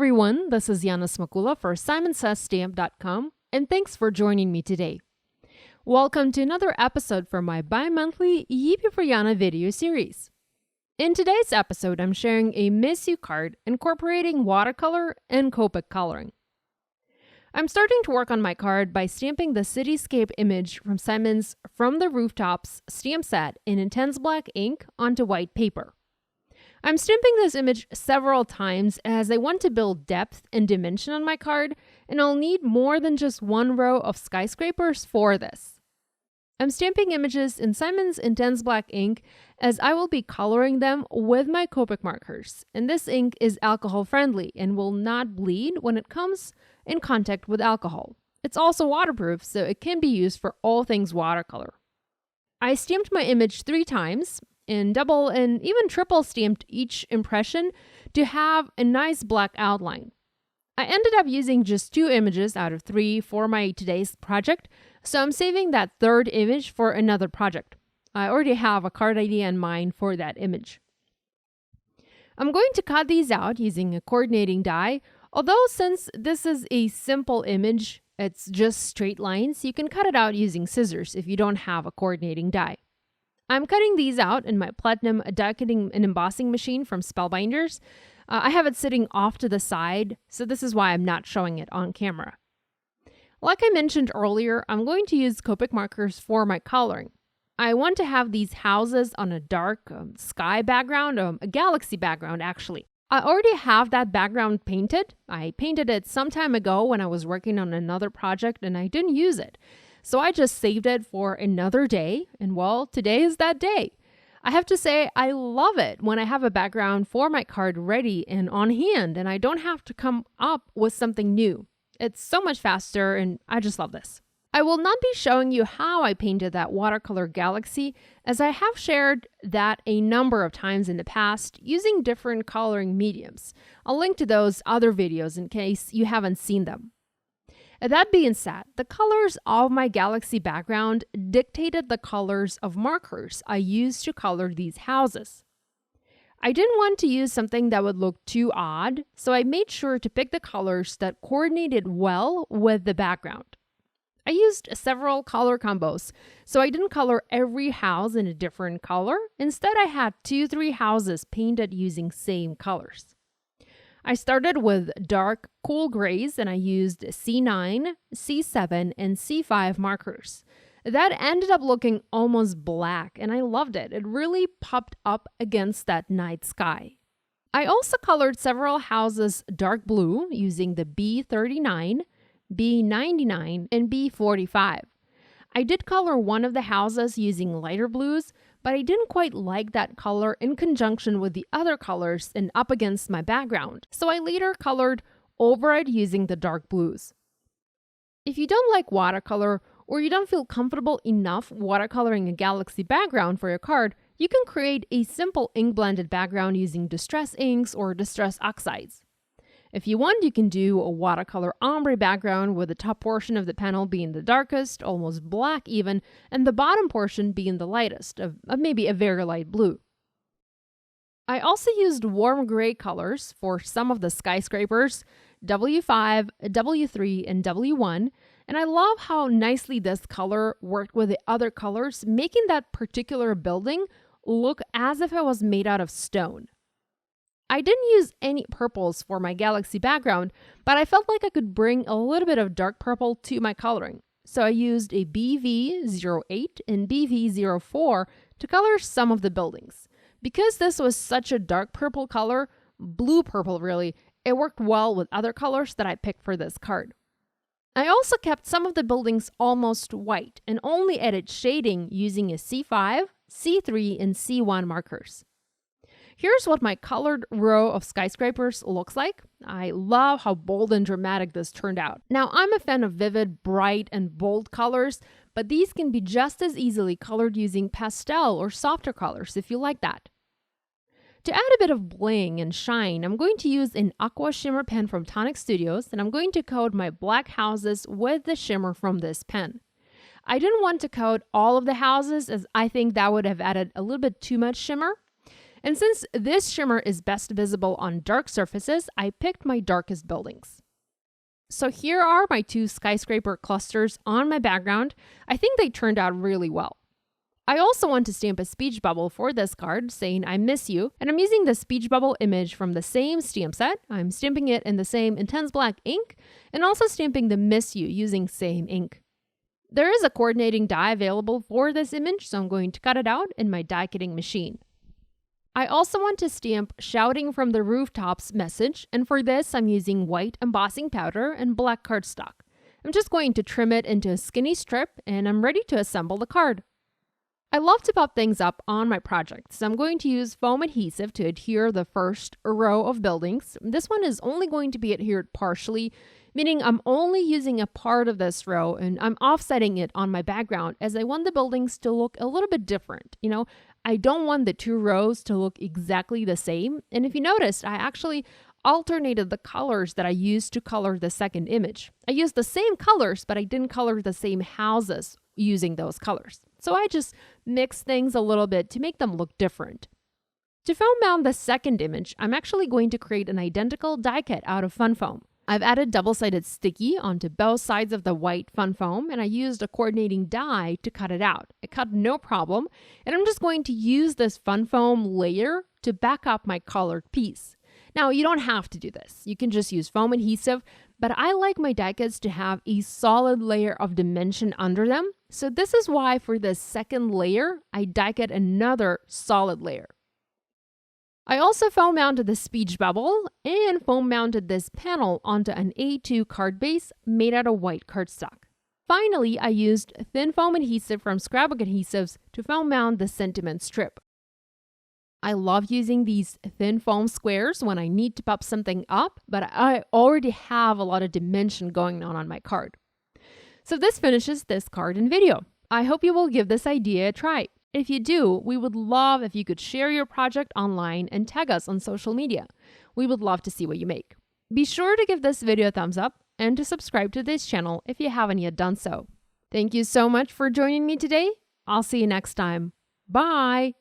everyone, this is Yana Smakula for SimonsSaysStamp.com, and thanks for joining me today. Welcome to another episode from my bi-monthly Yippee For Yana video series. In today's episode, I'm sharing a Miss You card incorporating watercolor and Copic coloring. I'm starting to work on my card by stamping the cityscape image from Simons from the Rooftops stamp set in intense black ink onto white paper. I'm stamping this image several times as I want to build depth and dimension on my card, and I'll need more than just one row of skyscrapers for this. I'm stamping images in Simons Intense Black ink as I will be coloring them with my Copic markers, and this ink is alcohol friendly and will not bleed when it comes in contact with alcohol. It's also waterproof, so it can be used for all things watercolor. I stamped my image 3 times, and double and even triple stamped each impression to have a nice black outline. I ended up using just 2 images out of 3 for my today's project, so I'm saving that 3rd image for another project. I already have a card idea in mind for that image. I'm going to cut these out using a coordinating die, although since this is a simple image, it's just straight lines, you can cut it out using scissors if you don't have a coordinating die. I'm cutting these out in my Platinum die-cutting and embossing machine from Spellbinders. I have it sitting off to the side, so this is why I'm not showing it on camera. Like I mentioned earlier, I'm going to use Copic markers for my coloring. I want to have these houses on a dark sky background, a galaxy background actually. I already have that background painted. I painted it some time ago when I was working on another project and I didn't use it. So I just saved it for another day, and well, today is that day. I have to say, I love it when I have a background for my card ready and on hand, and I don't have to come up with something new. It's so much faster, and I just love this. I will not be showing you how I painted that watercolor galaxy, as I have shared that a number of times in the past using different coloring mediums. I'll link to those other videos in case you haven't seen them. That being said, the colors of my galaxy background dictated the colors of markers I used to color these houses. I didn't want to use something that would look too odd, so I made sure to pick the colors that coordinated well with the background. I used several color combos, so I didn't color every house in a different color. Instead, I had 2-3 houses painted using same colors. I started with dark, cool grays, and I used C9, C7, and C5 markers. That ended up looking almost black, and I loved it. It really popped up against that night sky. I also colored several houses dark blue using the B39, B99, and B45. I did color one of the houses using lighter blues, but I didn't quite like that color in conjunction with the other colors and up against my background, so I later colored over it using the dark blues. If you don't like watercolor or you don't feel comfortable enough watercoloring a galaxy background for your card, you can create a simple ink-blended background using distress inks or distress oxides. If you want, you can do a watercolor ombre background with the top portion of the panel being the darkest, almost black even, and the bottom portion being the lightest, of maybe a very light blue. I also used warm gray colors for some of the skyscrapers, W5, W3, and W1, and I love how nicely this color worked with the other colors, making that particular building look as if it was made out of stone. I didn't use any purples for my galaxy background, but I felt like I could bring a little bit of dark purple to my coloring. So I used a BV08 and BV04 to color some of the buildings. Because this was such a dark purple color, blue purple really, it worked well with other colors that I picked for this card. I also kept some of the buildings almost white and only added shading using a C5, C3, and C1 markers. Here's what my colored row of skyscrapers looks like. I love how bold and dramatic this turned out. Now, I'm a fan of vivid, bright, and bold colors, but these can be just as easily colored using pastel or softer colors if you like that. To add a bit of bling and shine, I'm going to use an aqua shimmer pen from Tonic Studios, and I'm going to coat my black houses with the shimmer from this pen. I didn't want to coat all of the houses as I think that would have added a little bit too much shimmer. And since this shimmer is best visible on dark surfaces, I picked my darkest buildings. So here are my 2 skyscraper clusters on my background. I think they turned out really well. I also want to stamp a speech bubble for this card saying I miss you, and I'm using the speech bubble image from the same stamp set. I'm stamping it in the same intense black ink and also stamping the miss you using same ink. There is a coordinating die available for this image, so I'm going to cut it out in my die cutting machine. I also want to stamp Shouting from the Rooftops message, and for this I'm using white embossing powder and black cardstock. I'm just going to trim it into a skinny strip and I'm ready to assemble the card. I love to pop things up on my project, so I'm going to use foam adhesive to adhere the first row of buildings. This one is only going to be adhered partially, meaning I'm only using a part of this row and I'm offsetting it on my background as I want the buildings to look a little bit different. I don't want the 2 rows to look exactly the same. And if you noticed, I actually alternated the colors that I used to color the second image. I used the same colors, but I didn't color the same houses using those colors. So I just mixed things a little bit to make them look different. To foam mount the second image, I'm actually going to create an identical die cut out of fun foam. I've added double-sided sticky onto both sides of the white fun foam, and I used a coordinating die to cut it out. It cut no problem, and I'm just going to use this fun foam layer to back up my colored piece. Now, you don't have to do this. You can just use foam adhesive, but I like my die cuts to have a solid layer of dimension under them. So this is why for the second layer, I die cut another solid layer. I also foam mounted the speech bubble and foam mounted this panel onto an A2 card base made out of white cardstock. Finally, I used thin foam adhesive from scrapbook adhesives to foam mount the sentiment strip. I love using these thin foam squares when I need to pop something up, but I already have a lot of dimension going on my card. So this finishes this card and video. I hope you will give this idea a try. If you do, we would love if you could share your project online and tag us on social media. We would love to see what you make. Be sure to give this video a thumbs up and to subscribe to this channel if you haven't yet done so. Thank you so much for joining me today. I'll see you next time. Bye!